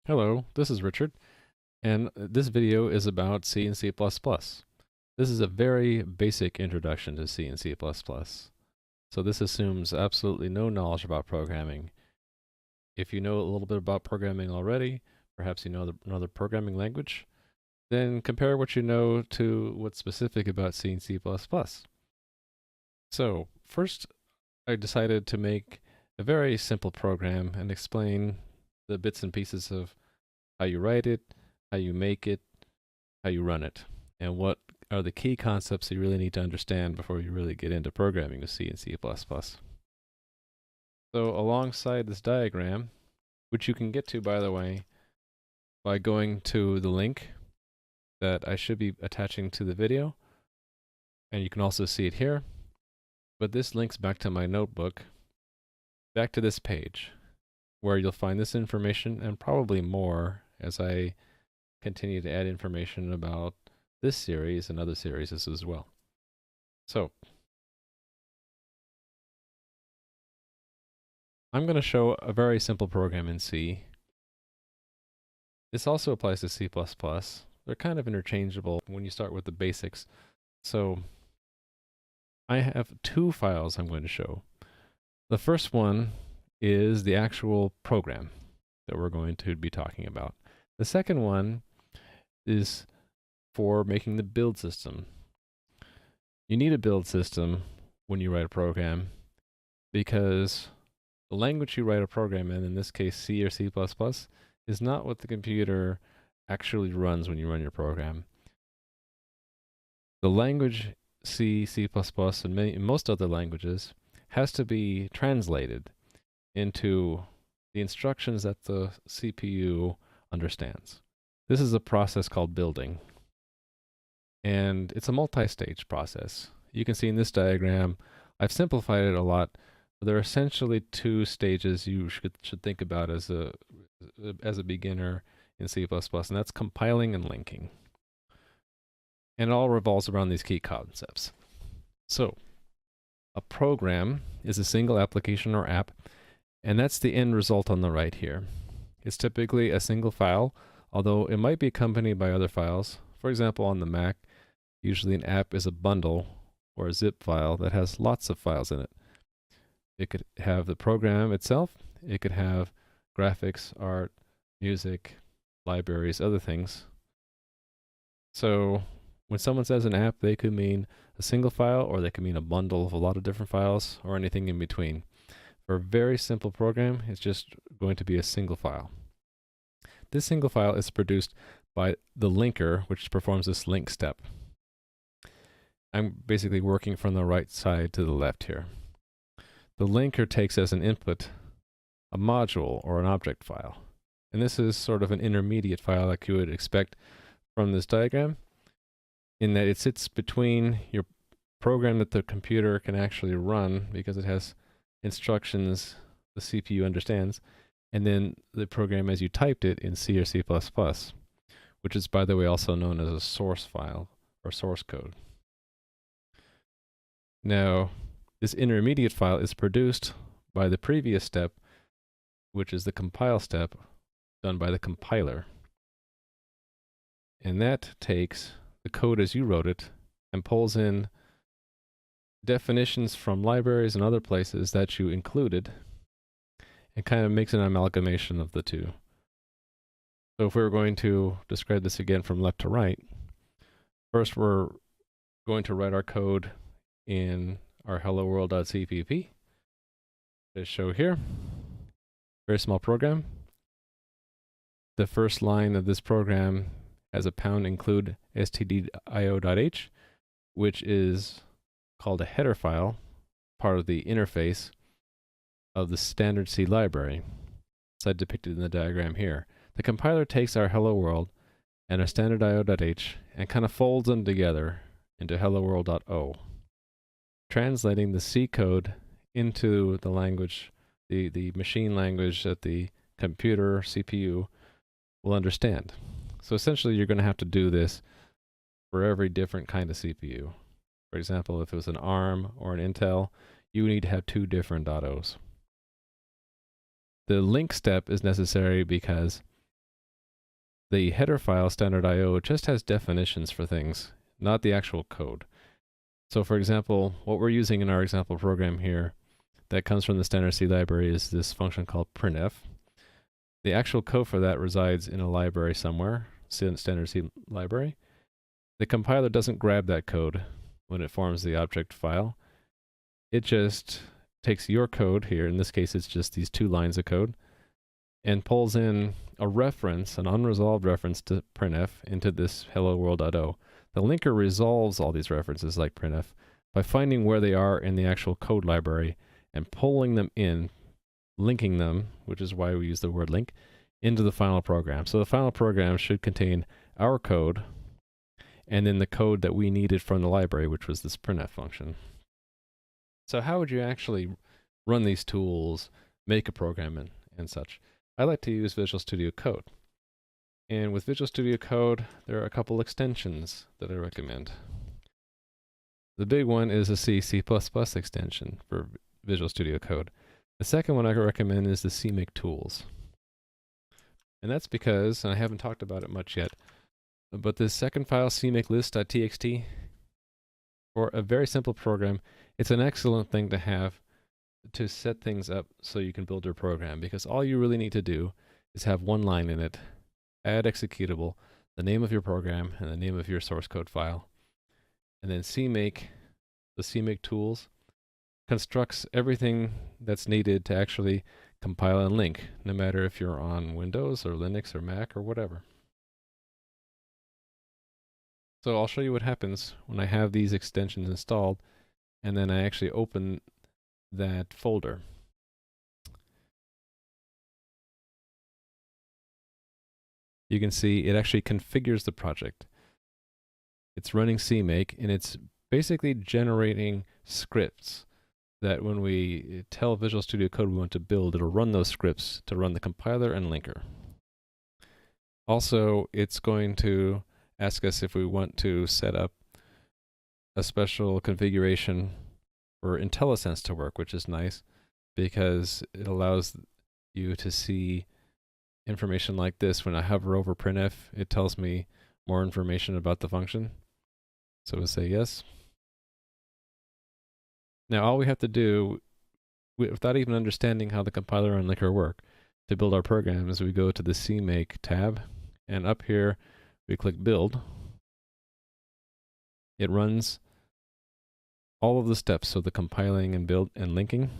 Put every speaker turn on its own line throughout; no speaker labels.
Hello, this is Richard, and this video is about C and C++. This is a very basic introduction to C and C++. So this assumes absolutely no knowledge about programming. If you know a little bit about programming already, perhaps you know another programming language, then compare what you know to what's specific about C and C++. So first, I decided to make a very simple program and explain the bits and pieces of how you write it, how you make it, how you run it, and what are the key concepts you really need to understand before you really get into programming with C and C++. So alongside this diagram, which you can get to, by the way, by going to the link that I should be attaching to the video, and you can also see it here, but this links back to my notebook, back to this page, where you'll find this information and probably more as I continue to add information about this series and other series as well. So, I'm going to show a very simple program in C. This also applies to C++. They're kind of interchangeable when you start with the basics. So, I have two files I'm going to show. The first one is the actual program that we're going to be talking about. The second one is for making the build system. You need a build system when you write a program because the language you write a program in this case C or C++, is not what the computer actually runs when you run your program. The language C, C++, and most other languages has to be translated into the instructions that the CPU understands. This is a process called building, and it's a multi-stage process. You can see in this diagram, I've simplified it a lot, but there are essentially two stages you should think about as a beginner in C++, and that's compiling and linking. And it all revolves around these key concepts. So, a program is a single application or app, and that's the end result on the right here. It's typically a single file, although it might be accompanied by other files. For example, on the Mac, usually an app is a bundle or a zip file that has lots of files in it. It could have the program itself, it could have graphics, art, music, libraries, other things. So when someone says an app, they could mean a single file, or they could mean a bundle of a lot of different files, or anything in between. For a very simple program, it's just going to be a single file. This single file is produced by the linker, which performs this link step. I'm basically working from the right side to the left here. The linker takes as an input a module or an object file. And this is sort of an intermediate file like you would expect from this diagram, in that it sits between your program that the computer can actually run because it has instructions the CPU understands, and then the program as you typed it in C or C++, which is, by the way, also known as a source file or source code. Now, this intermediate file is produced by the previous step, which is the compile step done by the compiler. And that takes the code as you wrote it and pulls in definitions from libraries and other places that you included, and kind of makes an amalgamation of the two. So if we were going to describe this again from left to right, first we're going to write our code in our hello-world.cpp. Just show here, very small program. The first line of this program has a pound include stdio.h, which is called a header file, part of the interface of the standard C library. It's depicted in the diagram here. The compiler takes our hello world and our standard.io.h and kind of folds them together into hello world.o, translating the C code into the language, the machine language that the computer CPU will understand. So essentially, you're going to have to do this for every different kind of CPU. For example, if it was an ARM or an Intel, you need to have two different .os. The link step is necessary because The header file, standard IO, just has definitions for things, not the actual code. So for example, what we're using in our example program here that comes from the standard C library is this function called printf. The actual code for that resides in a library somewhere, standard C library. The compiler doesn't grab that code when it forms the object file. It just takes your code here, in this case it's just these 2 lines of code, and pulls in a reference, an unresolved reference to printf into this hello world.o. The linker resolves all these references like printf by finding where they are in the actual code library and pulling them in, linking them, which is why we use the word link, into the final program. So the final program should contain our code and then the code that we needed from the library, which was this printf function. So how would you actually run these tools, make a program, and such? I like to use Visual Studio Code. And with Visual Studio Code, there are a couple extensions that I recommend. The big one is a C++ extension for Visual Studio Code. The second one I recommend is the CMake tools. And that's because, and I haven't talked about it much yet, but this second file, cmakelist.txt, for a very simple program, it's an excellent thing to have to set things up so you can build your program, because all you really need to do is have one line in it, add executable, the name of your program, and the name of your source code file. And then CMake, the CMake tools, constructs everything that's needed to actually compile and link, no matter if you're on Windows or Linux or Mac or whatever. So I'll show you what happens when I have these extensions installed and then I actually open that folder. You can see it actually configures the project. It's running CMake and it's basically generating scripts that when we tell Visual Studio Code we want to build, it'll run those scripts to run the compiler and linker. Also, it's going to ask us if we want to set up a special configuration for IntelliSense to work, which is nice because it allows you to see information like this. When I hover over printf, it tells me more information about the function. So we'll say yes. Now all we have to do, without even understanding how the compiler and linker work, to build our program is we go to the CMake tab, and up here we click Build. It runs all of the steps, so the compiling and build and linking.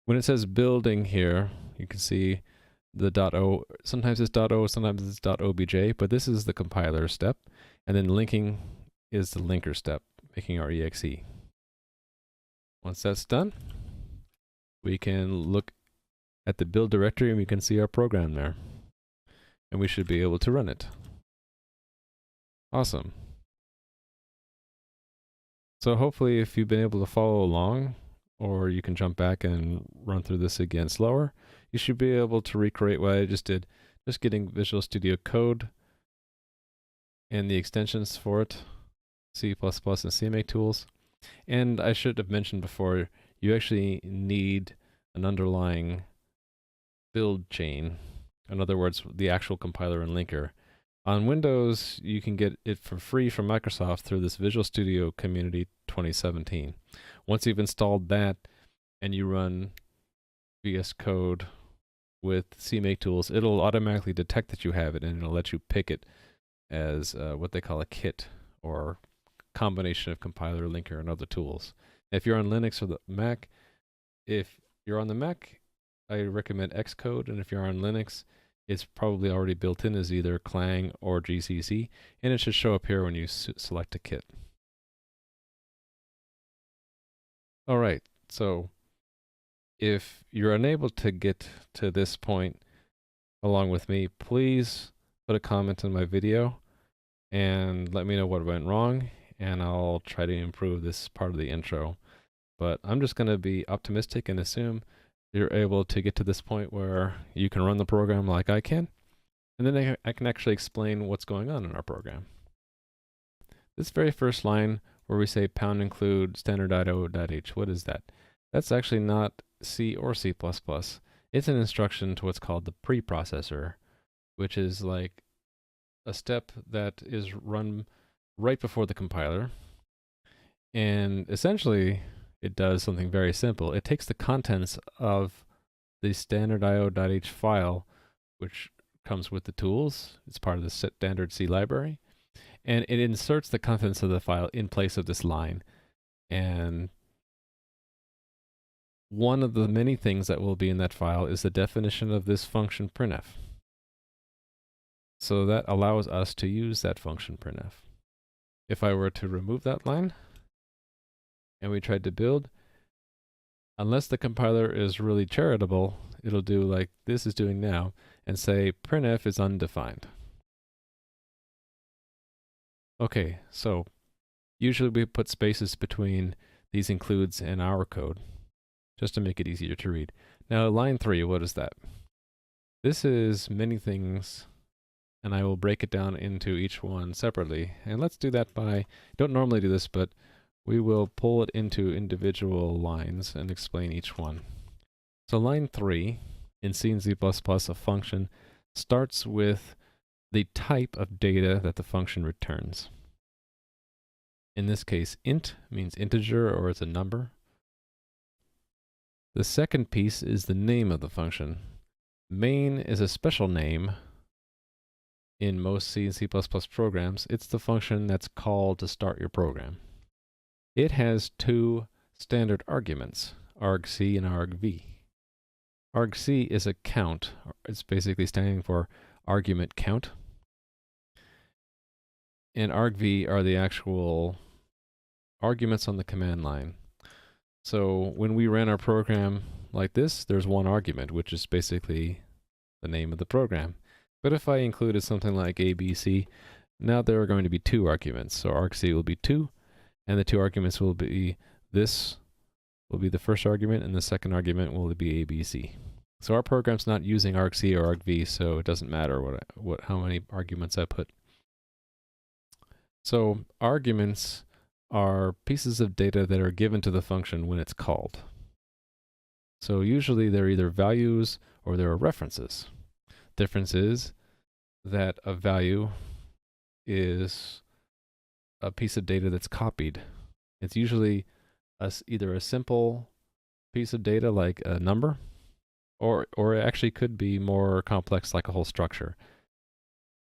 When it says building here, you can see the .o, sometimes it's .o, sometimes it's .obj, but this is the compiler step, and then linking is the linker step, making our exe. Once that's done, we can look at the build directory and we can see our program there. And we should be able to run it. Awesome. So hopefully if you've been able to follow along, or you can jump back and run through this again slower, you should be able to recreate what I just did, just getting Visual Studio Code and the extensions for it, C++ and CMake tools. And I should have mentioned before, you actually need an underlying build chain. In other words, the actual compiler and linker. On Windows, you can get it for free from Microsoft through this Visual Studio Community 2017. Once you've installed that and you run VS Code with CMake tools, it'll automatically detect that you have it and it'll let you pick it as what they call a kit, or combination of compiler, linker, and other tools. If you're on Linux or the Mac, if you're on the Mac, I recommend Xcode, and if you're on Linux, it's probably already built in as either Clang or GCC, and it should show up here when you select a kit. All right, so if you're unable to get to this point along with me, please put a comment on my video and let me know what went wrong, and I'll try to improve this part of the intro. But I'm just going to be optimistic and assume you're able to get to this point where you can run the program like I can, and then I can actually explain what's going on in our program. This very first line where we say #include standard.o.h, what is that? That's actually not C or C++. It's an instruction to what's called the preprocessor, which is like a step that is run right before the compiler. And essentially, it does something very simple. It takes the contents of the standard io.h file, which comes with the tools. It's part of the standard C library. And it inserts the contents of the file in place of this line. And one of the many things that will be in that file is the definition of this function printf. So that allows us to use that function printf. If I were to remove that line, and we tried to build, unless the compiler is really charitable, it'll do like this is doing now, and say printf is undefined. Okay, so usually we put spaces between these includes and our code, just to make it easier to read. Now line 3, what is that? This is many things, and I will break it down into each one separately. And let's do that by, don't normally do this, but we will pull it into individual lines and explain each one. So line 3 in C and C++, a function starts with the type of data that the function returns. In this case, int means integer or it's a number. The second piece is the name of the function. Main is a special name in most C and C++ programs. It's the function that's called to start your program. It has two standard arguments, argc and argv. Argc is a count. It's basically standing for argument count. And argv are the actual arguments on the command line. So when we ran our program like this, there's one argument, which is basically the name of the program. But if I included something like ABC, now there are going to be two arguments. So argc will be 2, and the two arguments will be this will be the first argument, and the second argument will be ABC. So our program's not using argc or argv, so it doesn't matter how many arguments I put. So arguments are pieces of data that are given to the function when it's called. So usually they're either values or they're references. Difference is that a value is a piece of data that's copied. It's usually either a simple piece of data like a number, or it actually could be more complex like a whole structure.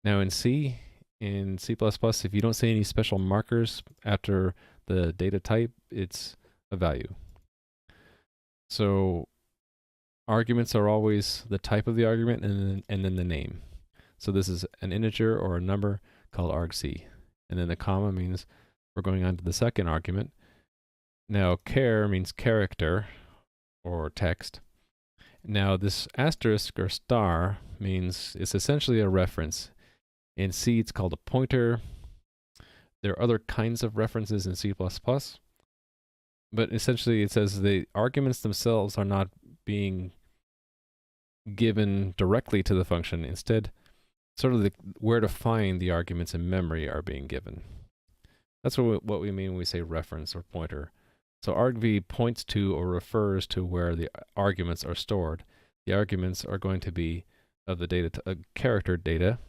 Now in C, if you don't see any special markers after the data type, it's a value. So arguments are always the type of the argument and then the name. So this is an integer or a number called argc. And then the comma means we're going on to the second argument. Now char means character or text. Now this asterisk or star means it's essentially a reference. In C, it's called a pointer. There are other kinds of references in C++, but essentially it says the arguments themselves are not being given directly to the function. Instead, sort of where to find the arguments in memory are being given. That's what we mean when we say reference or pointer. So argv points to or refers to where the arguments are stored. The arguments are going to be of the data, character data.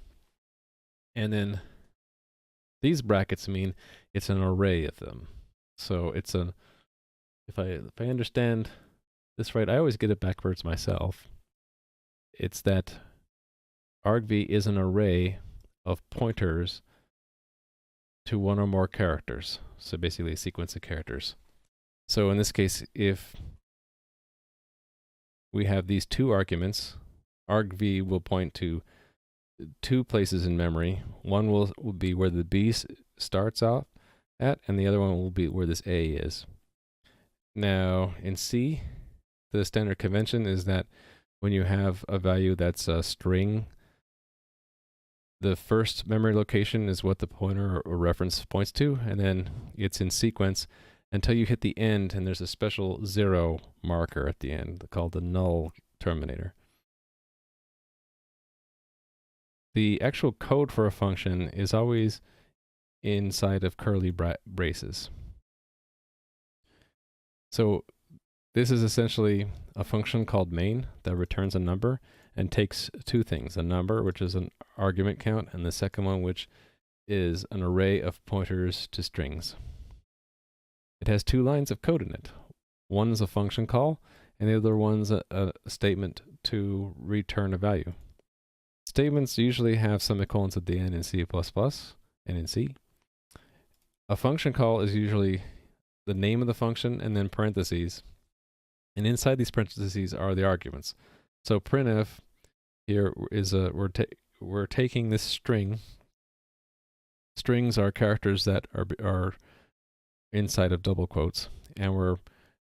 And then these brackets mean it's an array of them. So it's if I understand this right, I always get it backwards myself. It's that argv is an array of pointers to one or more characters. So basically a sequence of characters. So in this case, if we have these two arguments, argv will point to two places in memory. One will be where the B starts out at, and the other one will be where this A is. Now, in C, the standard convention is that when you have a value that's a string, the first memory location is what the pointer or reference points to, and then it's in sequence until you hit the end, and there's a special 0 marker at the end called the null terminator. The actual code for a function is always inside of curly braces. So this is essentially a function called main that returns a number, and takes two things, a number, which is an argument count, and the second one, which is an array of pointers to strings. It has two lines of code in it. One is a function call, and the other one's a statement to return a value. Statements usually have semicolons at the end in C++ and in C. A function call is usually the name of the function and then parentheses. And inside these parentheses are the arguments. So printf here is we're taking this string. Strings are characters that are inside of double quotes, and we're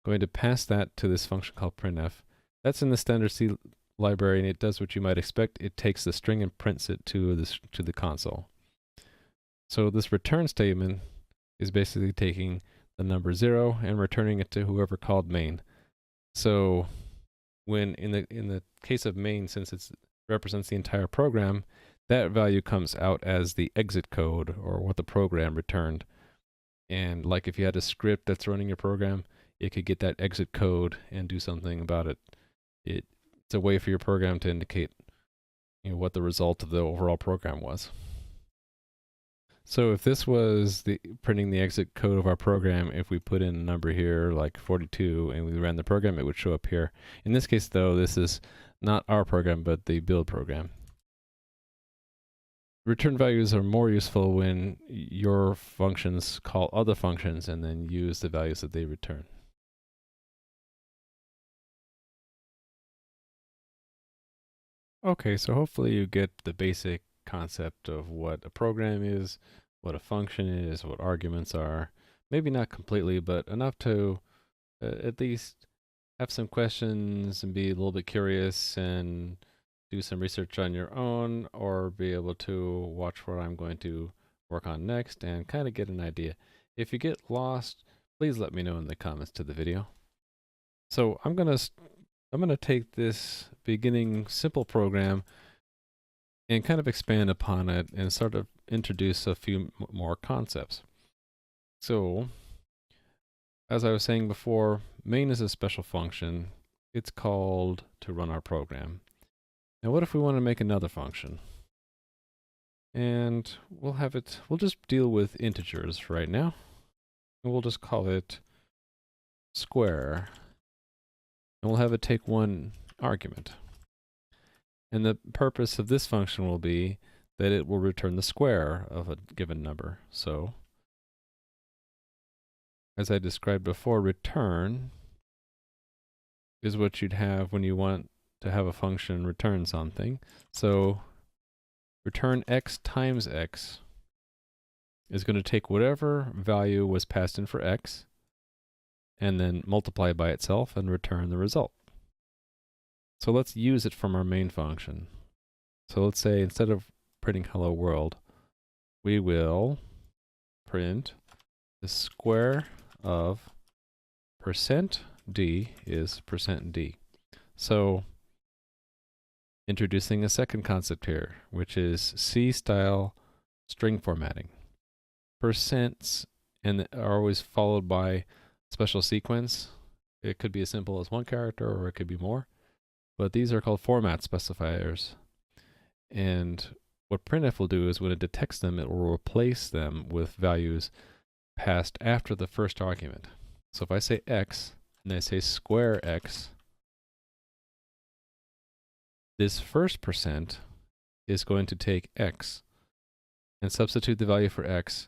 going to pass that to this function called printf. That's in the standard C library, and it does what you might expect. It takes the string and prints it to the console. So this return statement is basically taking the number 0 and returning it to whoever called main. So when in the case of main, since it represents the entire program, that value comes out as the exit code, or what the program returned. And like if you had a script that's running your program, it could get that exit code and do something about it. It's a way for your program to indicate, what the result of the overall program was. So if this was printing the exit code of our program, if we put in a number here like 42 and we ran the program, it would show up here. In this case though, this is not our program, but the build program. Return values are more useful when your functions call other functions and then use the values that they return. Okay, so hopefully you get the basic concept of what a program is, what a function is, what arguments are. Maybe not completely, but enough to at least have some questions and be a little bit curious and do some research on your own, or be able to watch what I'm going to work on next and kind of get an idea. If you get lost, please let me know in the comments to the video. So I'm gonna take this beginning simple program and kind of expand upon it and sort of introduce a few more concepts. So, as I was saying before, main is a special function. It's called to run our program. Now what if we want to make another function? And we'll just deal with integers right now. And we'll just call it square. And we'll have it take one argument. And the purpose of this function will be that it will return the square of a given number. So, as I described before, return is what you'd have when you want to have a function return something. So, return x times x is going to take whatever value was passed in for x and then multiply by itself and return the result. So let's use it from our main function. So let's say instead of printing hello world, we will print the square of %d is %d. So introducing a second concept here, which is C-style string formatting. Percents are always followed by special sequence. It could be as simple as one character or it could be more. But these are called format specifiers. And what printf will do is when it detects them, it will replace them with values passed after the first argument. So if I say x and I say square x, this first % is going to take x and substitute the value for x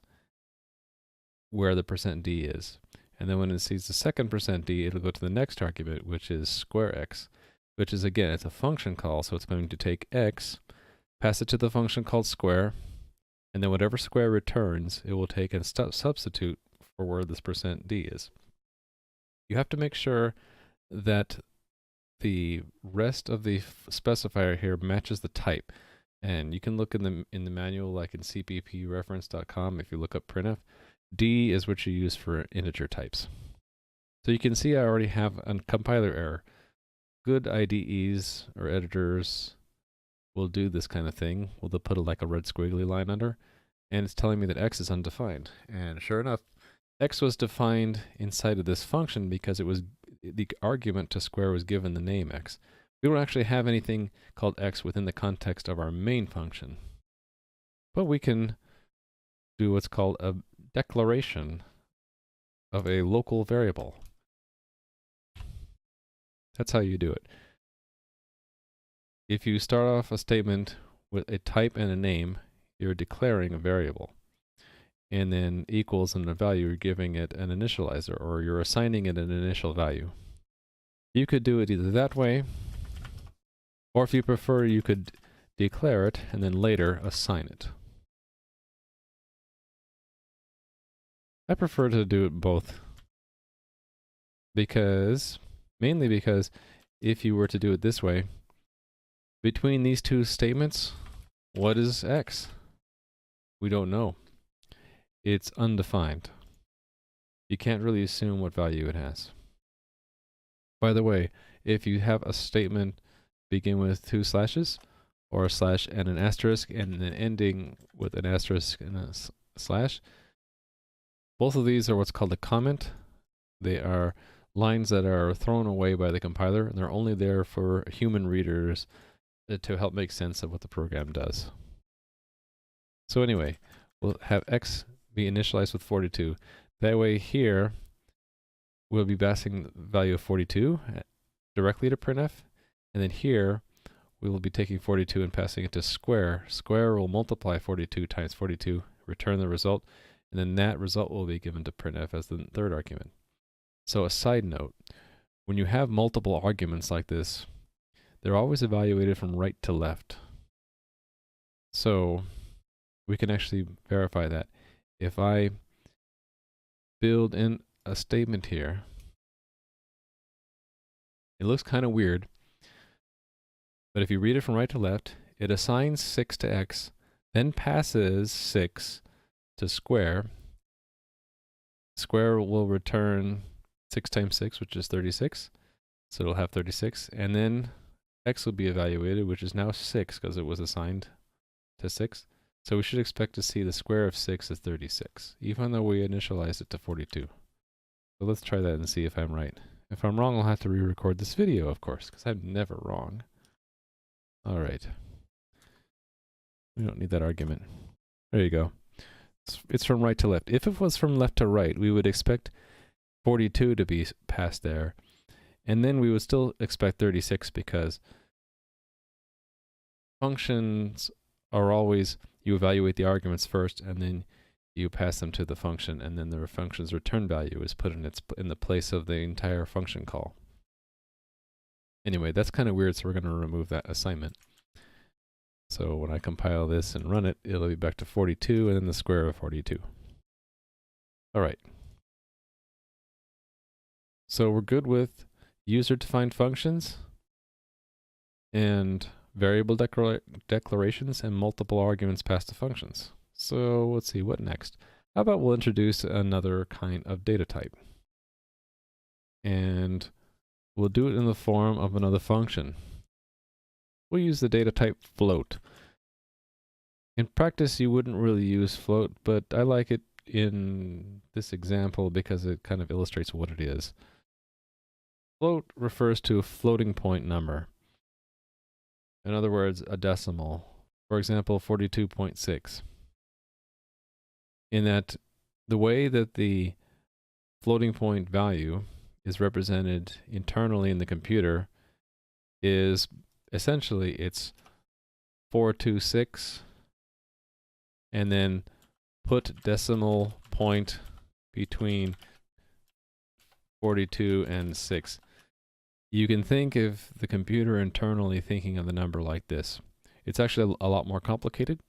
where the %d is. And then when it sees the second %d, it'll go to the next argument, which is square x, which is, again, it's a function call, so it's going to take x, pass it to the function called square, and then whatever square returns, it will take and substitute for where this %d is. You have to make sure that the rest of the specifier here matches the type. And you can look in the manual, like in cppreference.com, if you look up printf, D is what you use for integer types. So you can see I already have a compiler error. Good IDEs or editors will do this kind of thing. Well, they'll put like a red squiggly line under, and it's telling me that x is undefined. And sure enough, x was defined inside of this function because it was the argument to square was given the name x. We don't actually have anything called x within the context of our main function. But we can do what's called a declaration of a local variable. That's how you do it. If you start off a statement with a type and a name, you're declaring a variable. And then equals and a value, you're giving it an initializer, or you're assigning it an initial value. You could do it either that way, or if you prefer, you could declare it and then later assign it. I prefer to do it both mainly because if you were to do it this way, between these two statements, what is x? We don't know. It's undefined. You can't really assume what value it has. By the way, if you have a statement begin with 2 slashes, or a slash and an asterisk, and then ending with an asterisk and a slash, both of these are what's called a comment. They are lines that are thrown away by the compiler, and they're only there for human readers to help make sense of what the program does. So anyway, we'll have x be initialized with 42. That way here, we'll be passing the value of 42 directly to printf, and then here, we will be taking 42 and passing it to square. Square will multiply 42 times 42, return the result, and then that result will be given to printf as the third argument. So a side note, when you have multiple arguments like this, they're always evaluated from right to left. So we can actually verify that. If I build in a statement here, it looks kind of weird, but if you read it from right to left, it assigns 6 to x, then passes 6 to square. Square will return 6 times 6, which is 36. So it'll have 36. And then x will be evaluated, which is now 6 because it was assigned to 6. So we should expect to see the square of 6 is 36, even though we initialized it to 42. So let's try that and see if I'm right. If I'm wrong, I'll have to re-record this video, of course, because I'm never wrong. All right. We don't need that argument. There you go. It's from right to left. If it was from left to right, we would expect 42 to be passed there. And then we would still expect 36 because functions are always, you evaluate the arguments first and then you pass them to the function, and then the function's return value is put in the place of the entire function call. Anyway, that's kind of weird, so we're going to remove that assignment. So when I compile this and run it, it'll be back to 42 and then the square of 42. All right. So we're good with user-defined functions and variable declarations and multiple arguments passed to functions. So let's see, what next? How about we'll introduce another kind of data type. And we'll do it in the form of another function. We'll use the data type float. In practice, you wouldn't really use float, but I like it in this example because it kind of illustrates what it is. Float refers to a floating point number. In other words, a decimal. For example, 42.6. In that the way that the floating point value is represented internally in the computer is essentially it's 426 and then put decimal point between 42 and 6. You can think of the computer internally thinking of the number like this. It's actually a lot more complicated,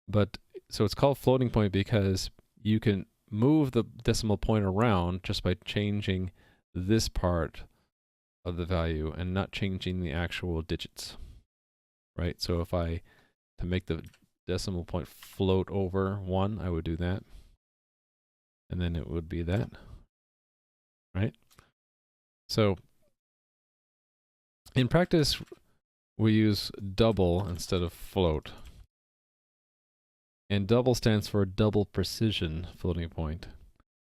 but so it's called floating point because you can move the decimal point around just by changing this part of the value and not changing the actual digits, right? So if I, to make the decimal point float over 1, I would do that. And then it would be that, right? So in practice, we use double instead of float. And double stands for double precision floating point.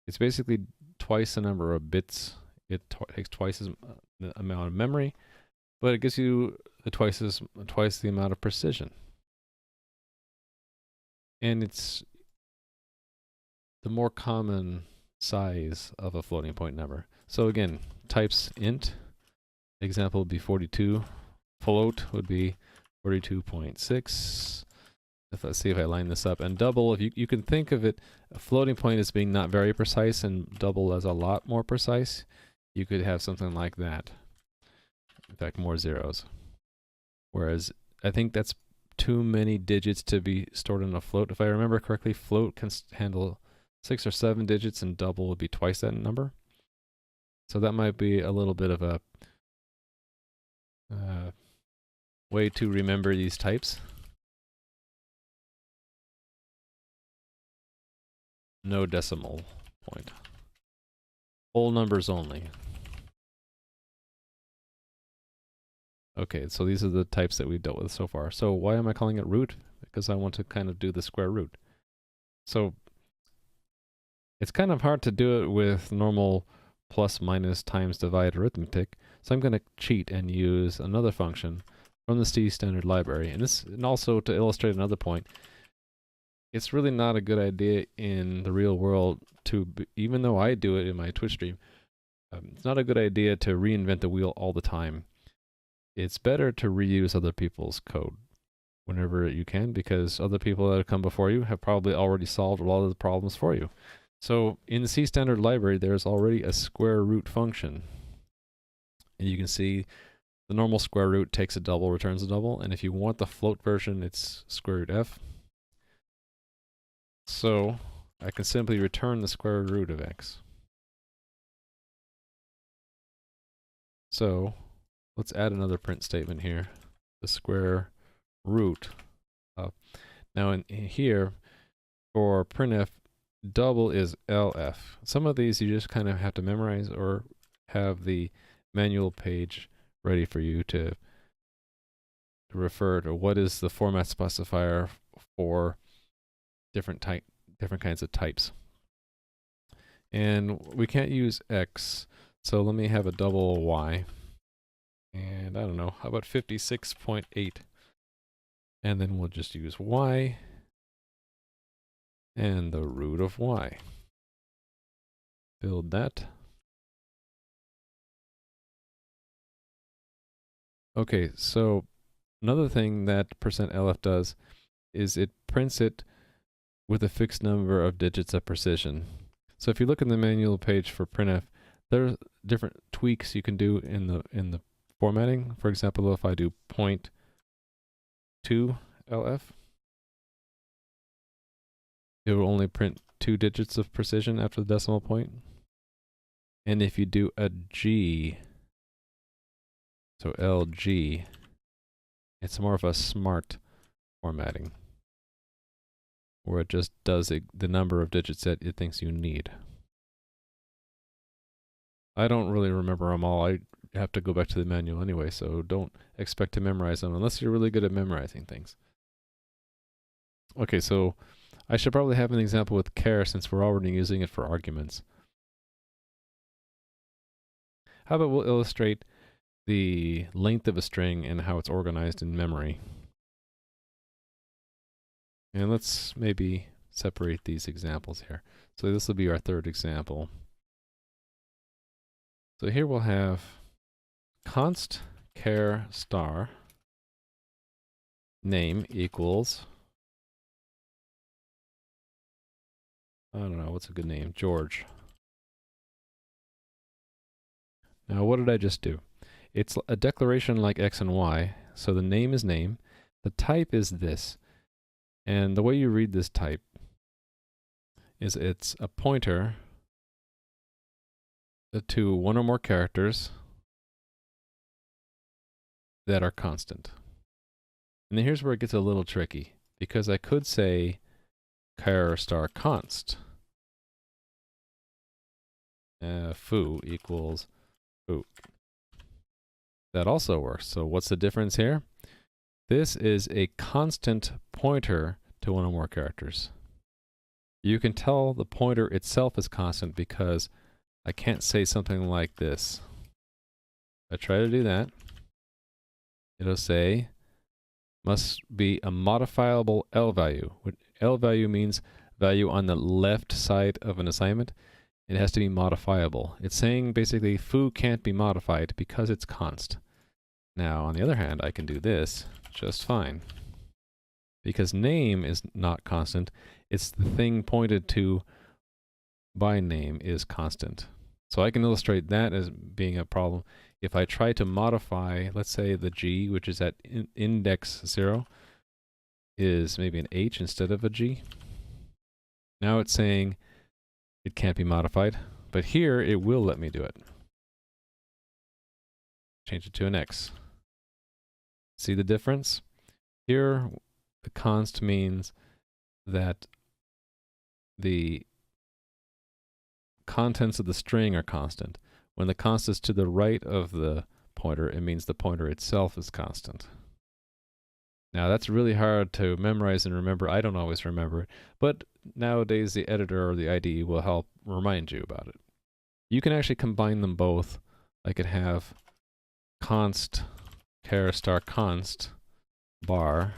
It's basically twice the number of bits. It takes twice the amount of memory, but it gives you twice the amount of precision. And it's the more common size of a floating point number. So again, types int, example would be 42. Float would be 42.6. Let's see if I line this up. And double, if you can think of it, a floating point as being not very precise and double as a lot more precise. You could have something like that. In fact, more zeros. Whereas I think that's too many digits to be stored in a float. If I remember correctly, float can handle 6 or 7 digits and double would be twice that number. So that might be a little bit of a way to remember these types. No decimal point. Whole numbers only. Okay, so these are the types that we've dealt with so far. So why am I calling it root? Because I want to kind of do the square root. So it's kind of hard to do it with normal plus, minus, times, divide arithmetic. So I'm going to cheat and use another function from the C standard library. And also to illustrate another point, it's really not a good idea in the real world to, even though I do it in my Twitch stream, it's not a good idea to reinvent the wheel all the time. It's better to reuse other people's code whenever you can, because other people that have come before you have probably already solved a lot of the problems for you. So in the C standard library, there's already a square root function. And you can see the normal square root takes a double, returns a double. And if you want the float version, it's square root f. So I can simply return the square root of x. So let's add another print statement here. The square root of. Now in here, for printf, double is LF. Some of these you just kind of have to memorize or have the manual page ready for you to refer to what is the format specifier for different kinds of types. And we can't use X, so let me have a double Y. And I don't know, how about 56.8? And then we'll just use Y and the root of Y. Build that. Okay, so another thing that %lf does is it prints it with a fixed number of digits of precision. So if you look in the manual page for printf, there are different tweaks you can do in the formatting. For example, if I do 0.2 LF, it will only print 2 digits of precision after the decimal point. And if you do a G, so LG, it's more of a smart formatting, where it just does the number of digits that it thinks you need. I don't really remember them all. I have to go back to the manual anyway, so don't expect to memorize them unless you're really good at memorizing things. Okay, so I should probably have an example with char since we're already using it for arguments. How about we'll illustrate the length of a string and how it's organized in memory. And let's maybe separate these examples here. So this will be our third example. So here we'll have const char star name equals, I don't know, what's a good name? George. Now what did I just do? It's a declaration like X and Y, so the name is name, the type is this, and the way you read this type is it's a pointer to one or more characters that are constant. And then here's where it gets a little tricky, because I could say char star const foo equals foo. That also works. So what's the difference here? This is a constant pointer to one or more characters. You can tell the pointer itself is constant because I can't say something like this. I try to do that. it'll say must be a modifiable L value. What L value means value on the left side of an assignment. It has to be modifiable. It's saying basically foo can't be modified because it's const. Now, on the other hand, I can do this just fine. Because name is not constant, it's the thing pointed to by name is constant. So I can illustrate that as being a problem. If I try to modify, let's say the G, which is at index 0, is maybe an H instead of a G. Now it's saying it can't be modified, but here it will let me do it. Change it to an X. See the difference? Here, the const means that the contents of the string are constant. When the const is to the right of the pointer, it means the pointer itself is constant. Now that's really hard to memorize and remember. I don't always remember it, but nowadays the editor or the IDE will help remind you about it. You can actually combine them both. I could have const char star const bar.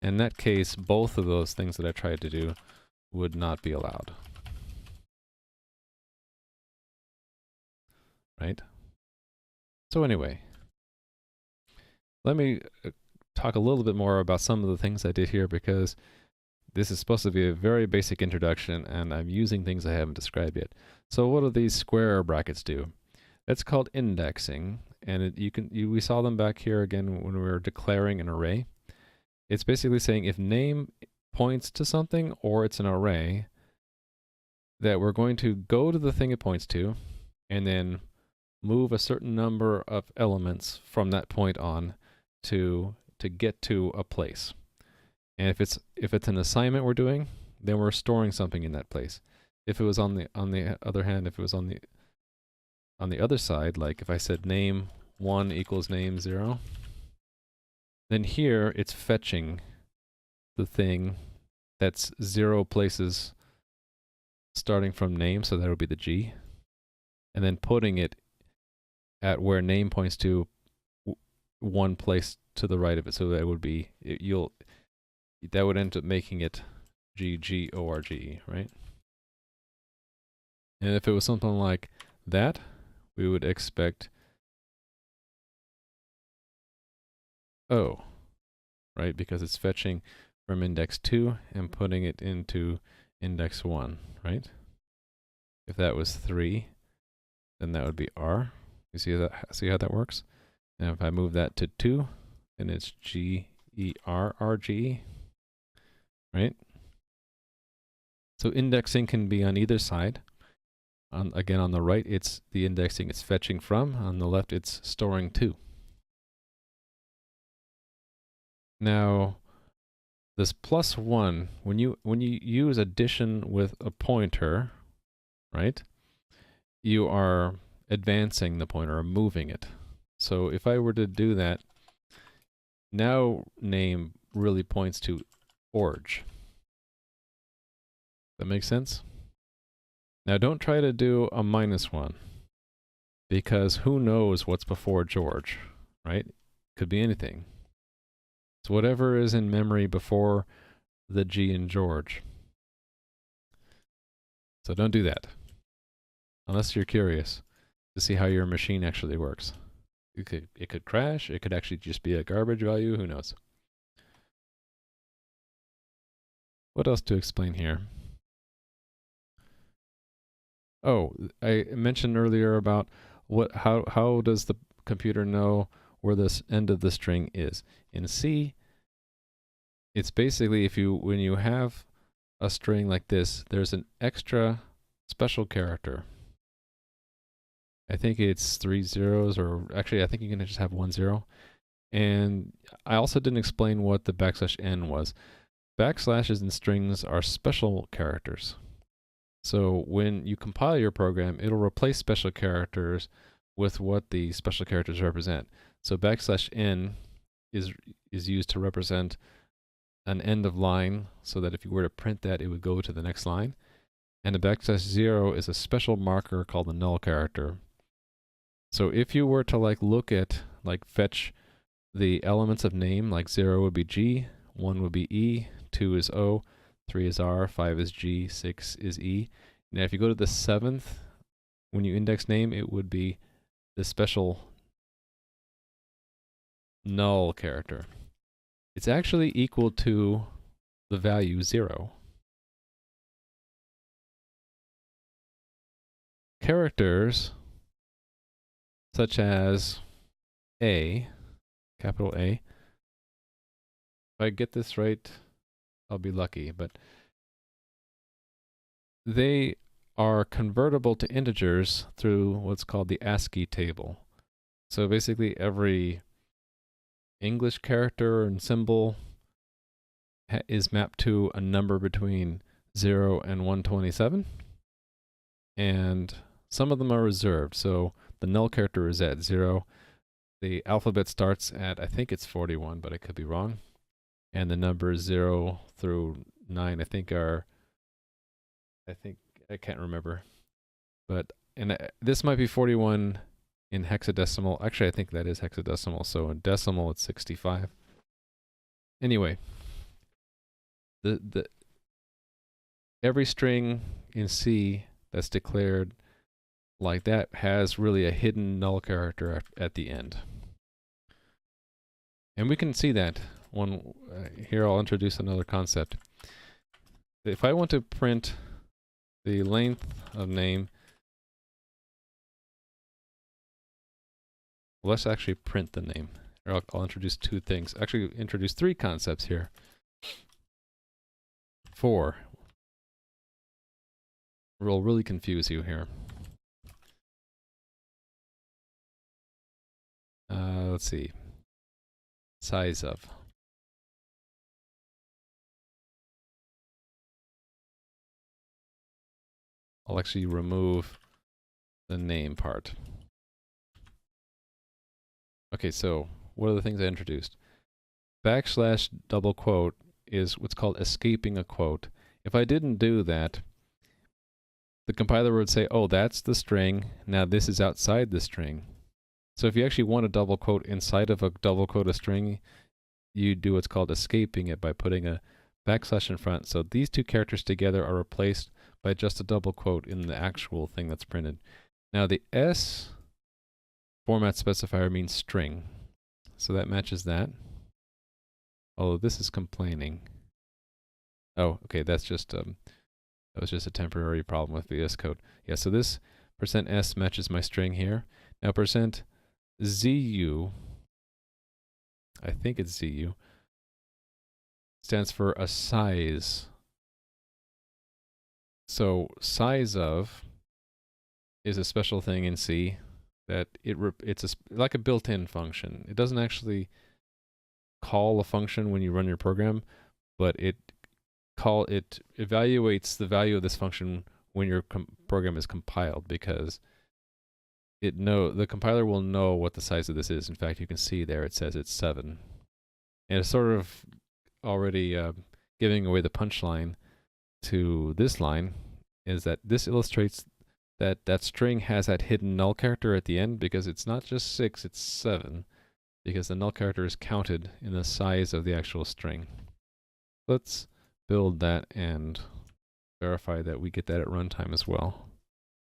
In that case, both of those things that I tried to do would not be allowed. Right? So anyway, let me talk a little bit more about some of the things I did here, because this is supposed to be a very basic introduction and I'm using things I haven't described yet. So what do these square brackets do? That's called indexing, and we saw them back here again when we were declaring an array. It's basically saying if name points to something or it's an array, that we're going to go to the thing it points to and then move a certain number of elements from that point on to get to a place. And if it's an assignment we're doing, then we're storing something in that place. If it was on the other hand, if it was on the other side, like if I said name 1 equals name 0, then here it's fetching the thing that's 0 places starting from name, so that would be the G, and then putting it at where name points to 1 place to the right of it, so that would be that would end up making it GGORGE, right? And if it was something like that, we would expect O, right? Because it's fetching from index 2 and putting it into index 1, right? If that was 3, then that would be R. You see how that works? And if I move that to 2, then it's GERRGE, right? So indexing can be on either side. Again, on the right, it's the indexing it's fetching from. On the left, it's storing to. Now, this +1, when you use addition with a pointer, right, you are advancing the pointer or moving it. So if I were to do that, now name really points to org. That makes sense? Now don't try to do a -1, because who knows what's before George, right? Could be anything. So whatever is in memory before the G in George. So don't do that, unless you're curious to see how your machine actually works. It could crash, it could actually just be a garbage value, who knows. What else to explain here? Oh, I mentioned earlier about how does the computer know where this end of the string is. In C, it's basically when you have a string like this, there's an extra special character. I think it's 3 zeros, or actually I think you can just have 1 0. And I also didn't explain what the \n was. Backslashes in strings are special characters. So when you compile your program, it'll replace special characters with what the special characters represent. So \n is used to represent an end of line, so that if you were to print that, it would go to the next line. And the \0 is a special marker called the null character. So if you were to look at like fetch the elements of name, like 0 would be G, 1 would be E, 2 is O, 3 is R, 5 is G, 6 is E. Now if you go to the 7th, when you index name, it would be this special null character. It's actually equal to the value 0. Characters such as A, capital A, if I get this right, I'll be lucky, but they are convertible to integers through what's called the ASCII table. So basically every English character and symbol is mapped to a number between 0 and 127, and some of them are reserved. So the null character is at 0. The alphabet starts at, I think it's 41, but I could be wrong. And the numbers 0 through 9, I can't remember. But, and this might be 41 in hexadecimal. Actually, I think that is hexadecimal. So in decimal, it's 65. Anyway, every string in C that's declared like that has really a hidden null character at the end. And we can see that one. Here I'll introduce another concept. If I want to print the length of name, let's actually print the name. Or I'll introduce two things. Actually, introduce three concepts here. 4. We'll really confuse you here. Let's see. Size of. I'll actually remove the name part. Okay, so what are the things I introduced? Backslash double quote is what's called escaping a quote. If I didn't do that, the compiler would say, oh, that's the string. Now this is outside the string. So if you actually want a double quote inside of a double quote a string, you do what's called escaping it by putting a backslash in front. So these two characters together are replaced by just a double quote in the actual thing that's printed. Now the S format specifier means string. So that matches that. Oh, this is complaining. Oh, okay, that's just that was just a temporary problem with VS Code. Yeah, so this %s matches my string here. Now %zu, I think it's zu, stands for a size. So size of is a special thing in C that it's like a built-in function. It doesn't actually call a function when you run your program, but it evaluates the value of this function when your program is compiled, because the compiler will know what the size of this is. In fact, you can see there it says it's 7. And it's sort of already giving away the punchline to this line, is that this illustrates that that string has that hidden null character at the end, because it's not just 6, it's 7, because the null character is counted in the size of the actual string. Let's build that and verify that we get that at runtime as well.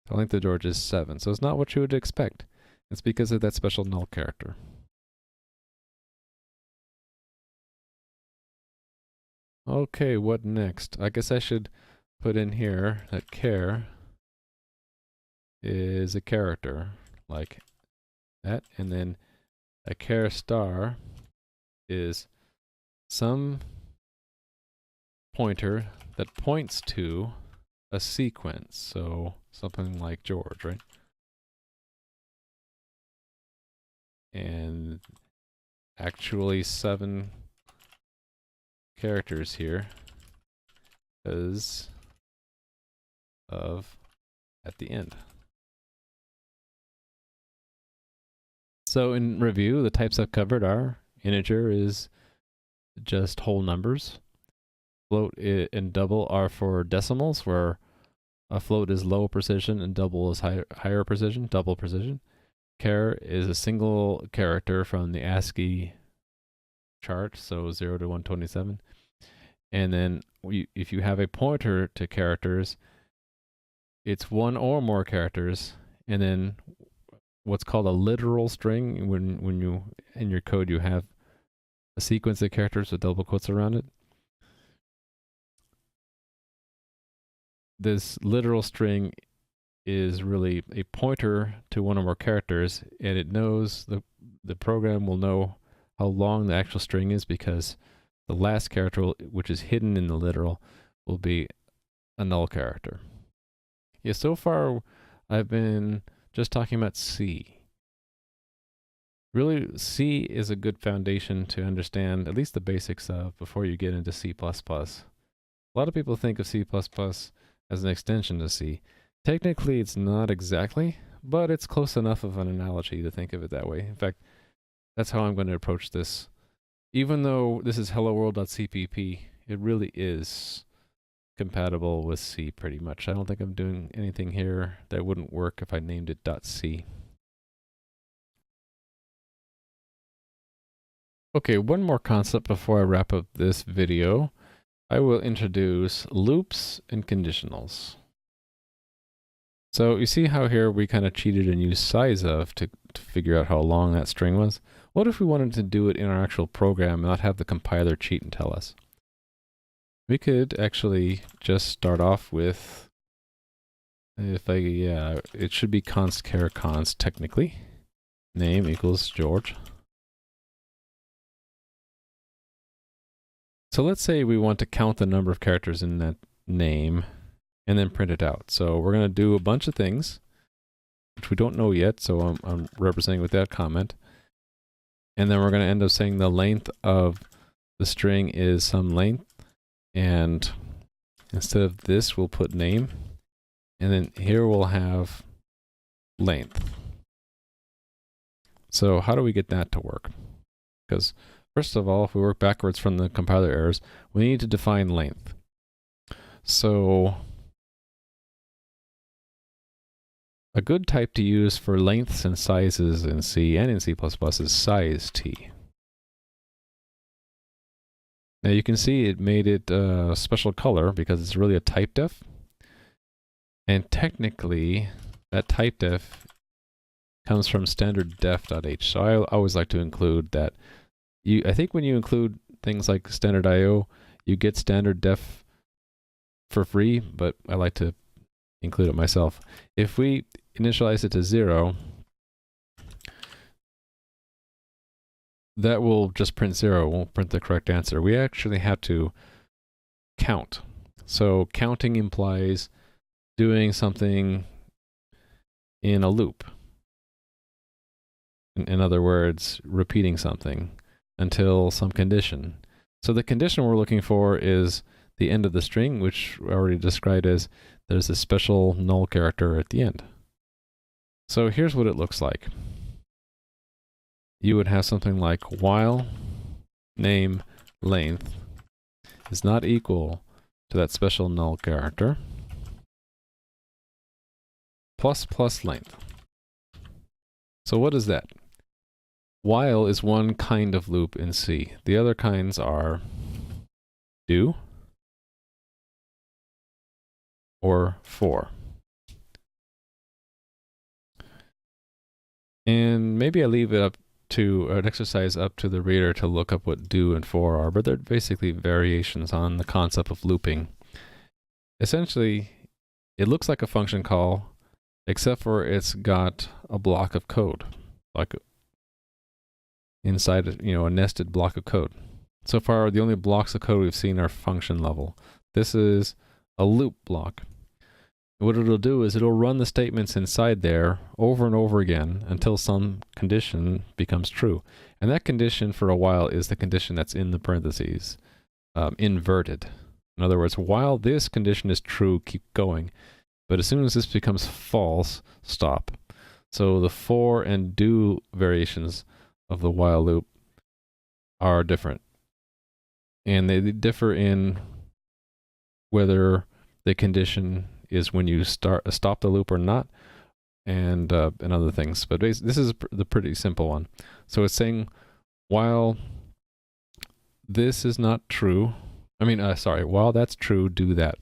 The length of George is 7, so it's not what you would expect. It's because of that special null character. Okay, what next? I guess I should put in here that char is a character, like that, and then a char star is some pointer that points to a sequence, so something like George, right? And actually 7 characters here because of at the end. So in review, the types I've covered are integer is just whole numbers. Float and double are for decimals, where a float is low precision and double is higher precision, double precision. char is a single character from the ASCII chart, so 0 to 127. And then if you have a pointer to characters, it's one or more characters, and then what's called a literal string, when you in your code you have a sequence of characters with double quotes around it. This literal string is really a pointer to one or more characters, and it knows the program will know how long the actual string is, because the last character, which is hidden in the literal, will be a null character. Yeah, so far I've been just talking about C. Really, C is a good foundation to understand at least the basics of before you get into C++. A lot of people think of C++ as an extension to C. Technically, it's not exactly, but it's close enough of an analogy to think of it that way. In fact, that's how I'm going to approach this. Even though this is helloworld.cpp, it really is compatible with C pretty much. I don't think I'm doing anything here that wouldn't work if I named it .c. Okay, one more concept before I wrap up this video. I will introduce loops and conditionals. So you see how here we kind of cheated and used size of to figure out how long that string was? What if we wanted to do it in our actual program and not have the compiler cheat and tell us? We could just start off with, it should be const char const technically. Name equals George. So let's say we want to count the number of characters in that name and then print it out. So we're going to do a bunch of things, which we don't know yet, so I'm representing with that comment. And then we're going to end up saying the length of the string is some length. And instead of this, we'll put name. And then here we'll have length. So how do we get that to work? Because first of all, if we work backwards from the compiler errors, we need to define length. So a good type to use for lengths and sizes in C and in C++ is size t. Now you can see it made it a special color because it's really a type def. And technically, that type def comes from standard def.h. So I always like to include that. I think when you include things like standard IO, you get standard def for free, but I like to include it myself. If we initialize it to 0, that will just print 0, it won't print the correct answer. We actually have to count. So counting implies doing something in a loop. In other words, repeating something until some condition. So the condition we're looking for is the end of the string, which I already described as there's a special null character at the end. So here's what it looks like. You would have something like while name length is not equal to that special null character plus length. So what is that? While is one kind of loop in C. The other kinds are do or for. And maybe I leave it up to an exercise up to the reader to look up what do and for are, but they're basically variations on the concept of looping. Essentially, it looks like a function call, except for it's got a block of code, like inside, a nested block of code. So far, the only blocks of code we've seen are function level. This is a loop block. What it'll do is it'll run the statements inside there over and over again until some condition becomes true. And that condition for a while is the condition that's in the parentheses, inverted. In other words, while this condition is true, keep going. But as soon as this becomes false, stop. So the for and do variations of the while loop are different. And they differ in whether the condition is when you stop the loop or not, and other things. But this is the pretty simple one. So it's saying while this is not true, while that's true, do that.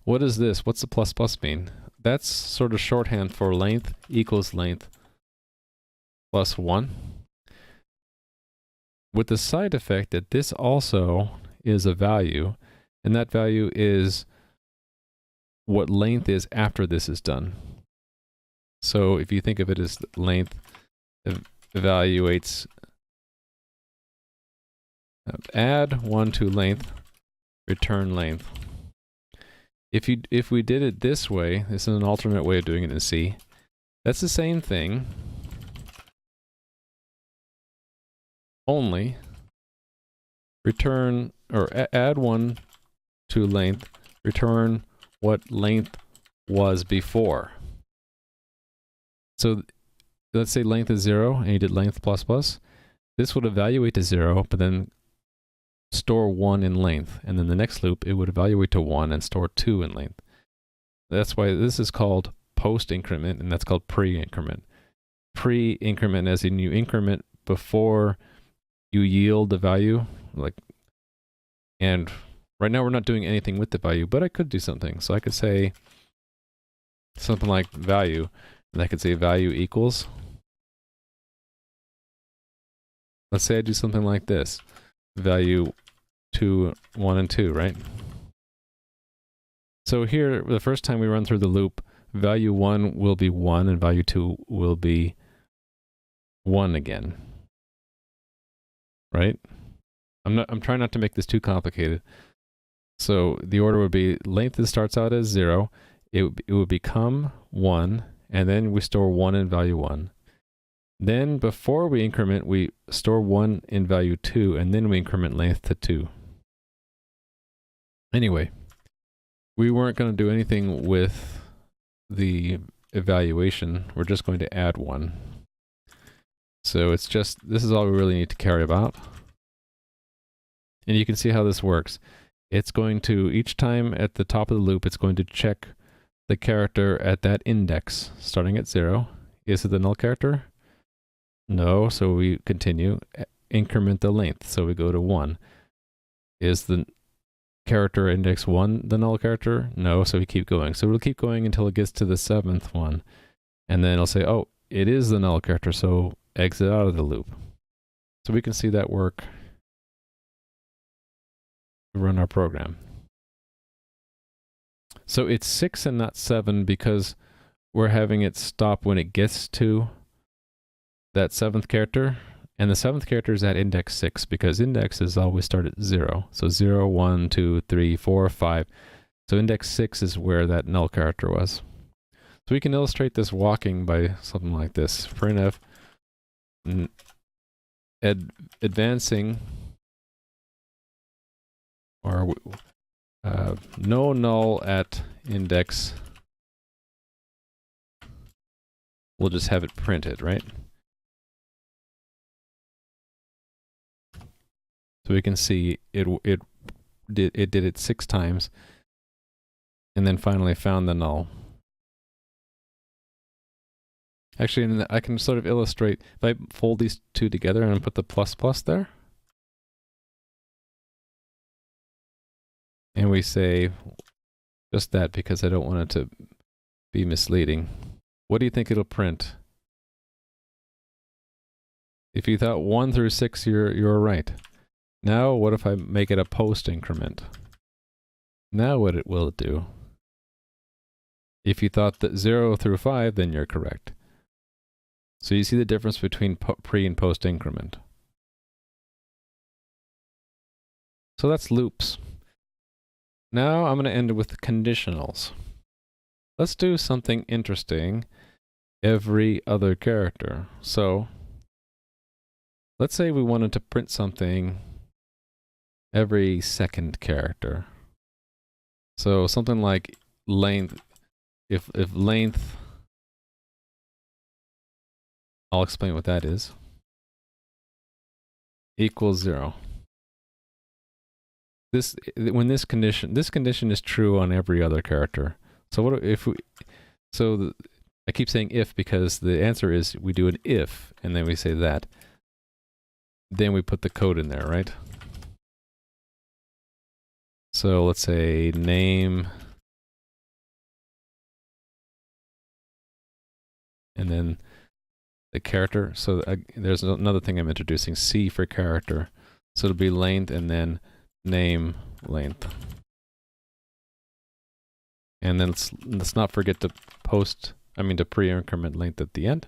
What is this? What's the plus plus mean? That's sort of shorthand for length equals length plus 1. With the side effect that this also is a value, and that value is what length is after this is done. So if you think of it as length evaluates add 1 to length, return length. If we did it this way, this is an alternate way of doing it in C. That's the same thing, only return or add 1 to length, return what length was before. So let's say length is 0 and you did length plus plus. This would evaluate to 0, but then store 1 in length, and then the next loop it would evaluate to 1 and store 2 in length. That's why this is called post increment, and that's called pre-increment. Pre-increment as in you increment before you yield the value, and right now we're not doing anything with the value, but I could do something. So I could say something like value, and I could say value equals. Let's say I do something like this. Value 2, 1, and 2, right? So here, the first time we run through the loop, value 1 will be 1 and value 2 will be 1 again. Right? I'm trying not to make this too complicated. So the order would be length that starts out as 0, it would become 1, and then we store 1 in value 1. Then before we increment, we store 1 in value 2, and then we increment length to 2. Anyway, we weren't going to do anything with the evaluation. We're just going to add 1. So it's just, this is all we really need to care about. And you can see how this works. It's going to, each time at the top of the loop, it's going to check the character at that index, starting at 0. Is it the null character? No, so we continue. Increment the length, so we go to 1. Is the character index 1 the null character? No, so we keep going. So we'll keep going until it gets to the 7th one. And then it'll say, oh, it is the null character, so exit out of the loop. So we can see that work. Run our program. So it's 6 and not 7 because we're having it stop when it gets to that 7th character, and the 7th character is at index 6 because indexes always start at 0. So 0, 1, 2, 3, 4, 5. So index 6 is where that null character was. So we can illustrate this walking by something like this. Printf advancing or no null at index. We'll just have it printed, right? So we can see it did it 6 times, and then finally found the null. Actually, I can sort of illustrate if I fold these two together and put the plus plus there, and we say just that because I don't want it to be misleading. What do you think it'll print? If you thought 1 through 6, you're right. Now, what if I make it a post increment? Now what will it do? If you thought that 0 through 5, then you're correct. So you see the difference between pre and post increment. So that's loops. Now I'm going to end with conditionals. Let's do something interesting every other character. So let's say we wanted to print something every second character. So something like length, if length, I'll explain what that is, equals 0. This condition is true on every other character. So what if we, so I keep saying if because the answer is we do an if, and then we say that. Then we put the code in there, right? So let's say name, and then the character. So there's another thing I'm introducing, C for character. So it'll be length and then name length. And then let's not forget to to pre-increment length at the end.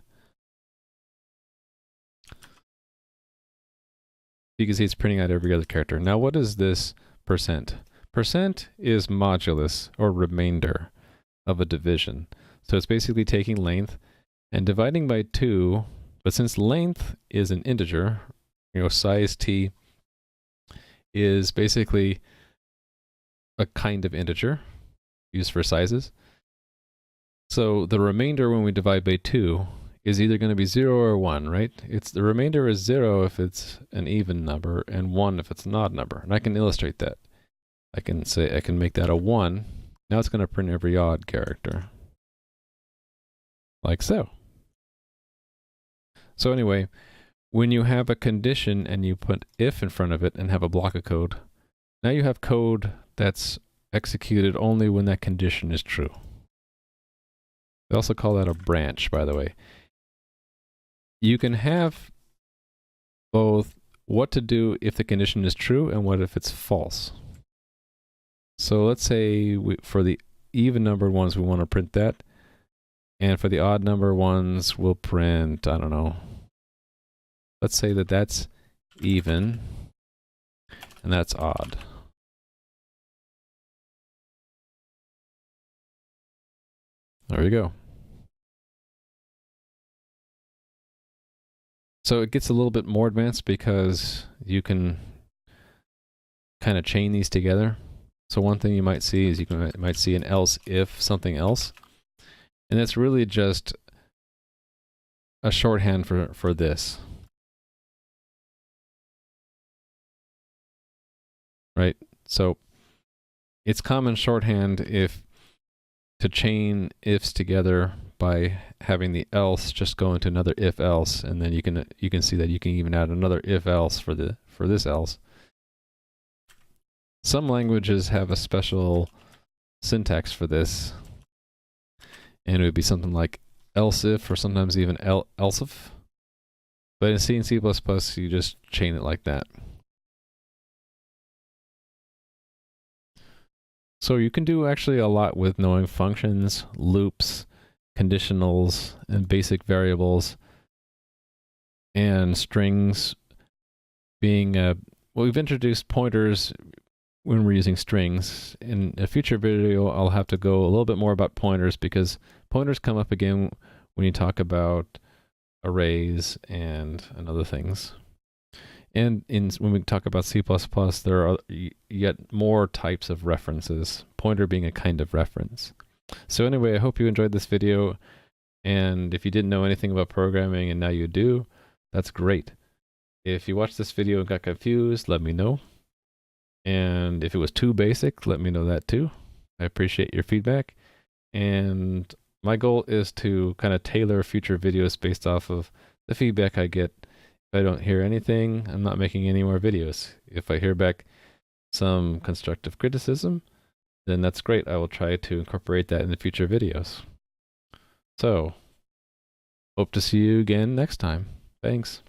You can see it's printing out every other character. Now what is this percent? Percent is modulus, or remainder, of a division. So it's basically taking length and dividing by 2, but since length is an integer, size t is basically a kind of integer used for sizes. So the remainder when we divide by 2 is either going to be 0 or 1, right? The remainder is 0 if it's an even number and 1 if it's an odd number. And I can illustrate that. I can make that a 1. Now it's going to print every odd character. Like so. So anyway, when you have a condition and you put if in front of it and have a block of code, now you have code that's executed only when that condition is true. They also call that a branch, by the way. You can have both what to do if the condition is true and what if it's false. So let's say for the even numbered ones, we want to print that. And for the odd number ones, we'll print, I don't know. Let's say that that's even and that's odd. There we go. So it gets a little bit more advanced because you can kind of chain these together. So one thing you might see is might see an else if something else. And that's really just a shorthand for this. Right? So it's common shorthand to chain ifs together by having the else just go into another if else, and then you can see that you can even add another if else for this else. Some languages have a special syntax for this, and it would be something like else if, or sometimes even else if. But in C and C++, you just chain it like that. So you can do actually a lot with knowing functions, loops, conditionals, and basic variables, and strings being well, we've introduced pointers when we're using strings. In a future video, I'll have to go a little bit more about pointers because pointers come up again when you talk about arrays and other things. And when we talk about C++, there are yet more types of references, pointer being a kind of reference. So anyway, I hope you enjoyed this video, and if you didn't know anything about programming and now you do, that's great. If you watched this video and got confused, let me know. And if it was too basic, let me know that too. I appreciate your feedback. And my goal is to kind of tailor future videos based off of the feedback I get. If I don't hear anything, I'm not making any more videos. If I hear back some constructive criticism, then that's great. I will try to incorporate that in the future videos. So, hope to see you again next time. Thanks.